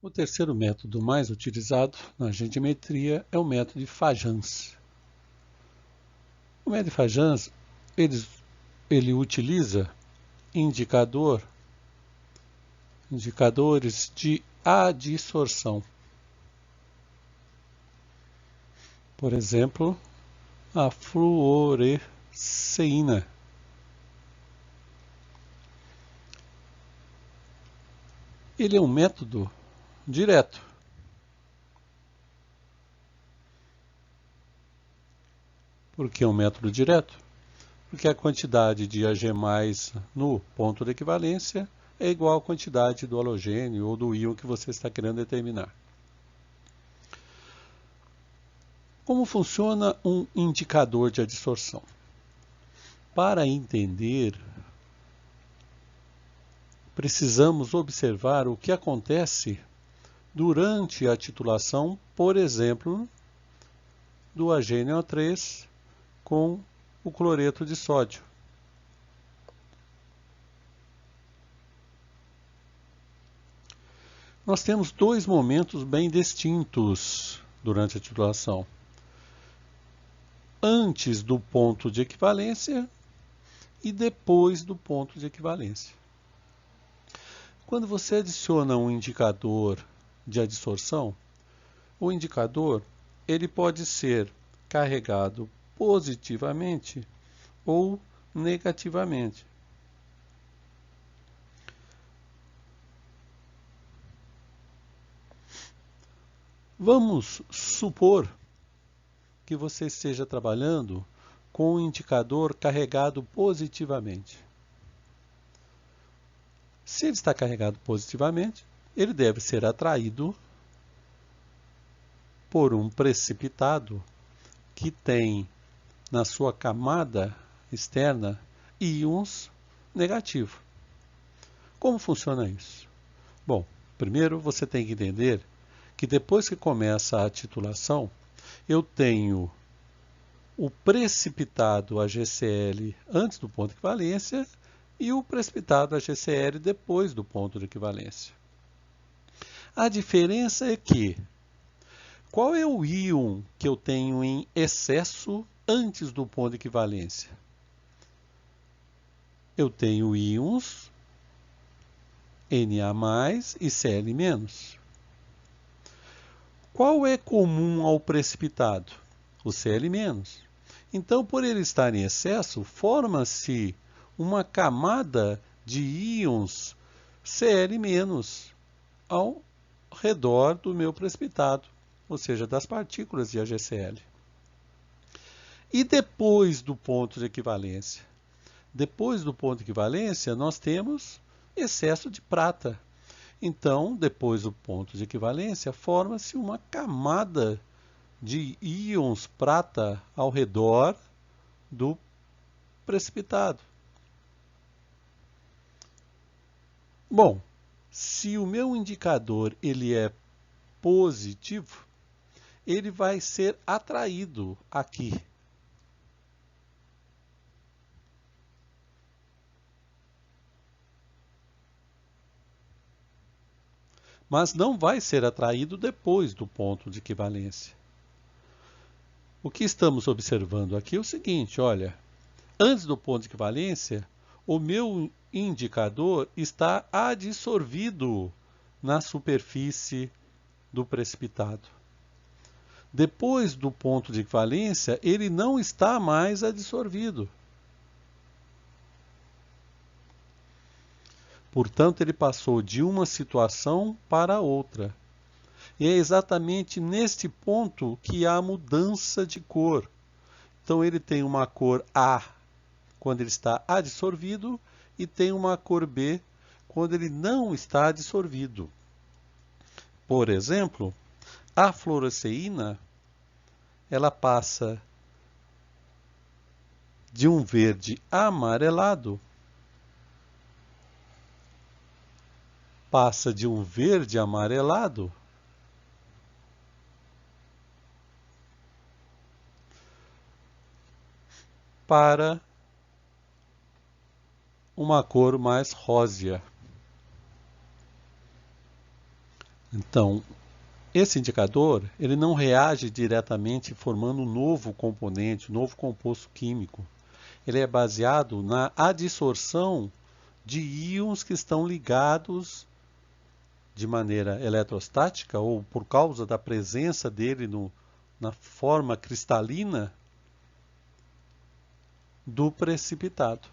O terceiro método mais utilizado na gendimetria é o método de Fajans. O método de Fajans ele utiliza indicadores de adsorção. Por exemplo, a fluoresceína. Ele é um método direto. Por que um método direto? Porque a quantidade de Ag+ no ponto de equivalência é igual à quantidade do halogênio ou do íon que você está querendo determinar. Como funciona um indicador de adsorção? Para entender, precisamos observar o que acontece durante a titulação, por exemplo, do HNO3 com o cloreto de sódio. Nós temos dois momentos bem distintos durante a titulação. Antes do ponto de equivalência e depois do ponto de equivalência. Quando você adiciona um indicador de adsorção, o indicador ele pode ser carregado positivamente ou negativamente. Vamos supor que você esteja trabalhando com um indicador carregado positivamente. Se ele está carregado positivamente, ele deve ser atraído por um precipitado que tem na sua camada externa íons negativos. Como funciona isso? Bom, primeiro você tem que entender que depois que começa a titulação, eu tenho o precipitado HCl antes do ponto de equivalência e o precipitado HCl depois do ponto de equivalência. A diferença é que qual é o íon que eu tenho em excesso antes do ponto de equivalência? Eu tenho íons Na+ e Cl-. Qual é comum ao precipitado? O Cl-. Então, por ele estar em excesso, forma-se uma camada de íons Cl- ao redor do meu precipitado, ou seja, das partículas de HCl. E depois do ponto de equivalência? Depois do ponto de equivalência, nós temos excesso de prata. Então, depois do ponto de equivalência, forma-se uma camada de íons prata ao redor do precipitado. Bom, se o meu indicador ele é positivo, ele vai ser atraído aqui. Mas não vai ser atraído depois do ponto de equivalência. O que estamos observando aqui é o seguinte, olha, antes do ponto de equivalência, o meu indicador está adsorvido na superfície do precipitado. Depois do ponto de equivalência, ele não está mais adsorvido. Portanto, ele passou de uma situação para outra. E é exatamente neste ponto que há mudança de cor. Então, ele tem uma cor A quando ele está adsorvido e tem uma cor B quando ele não está adsorvido. Por exemplo, a fluoresceína ela passa de um verde amarelado, passa de um verde amarelado para uma cor mais rósea. Então, esse indicador ele não reage diretamente formando um novo componente, um novo composto químico. Ele é baseado na adsorção de íons que estão ligados de maneira eletrostática ou por causa da presença dele na forma cristalina do precipitado.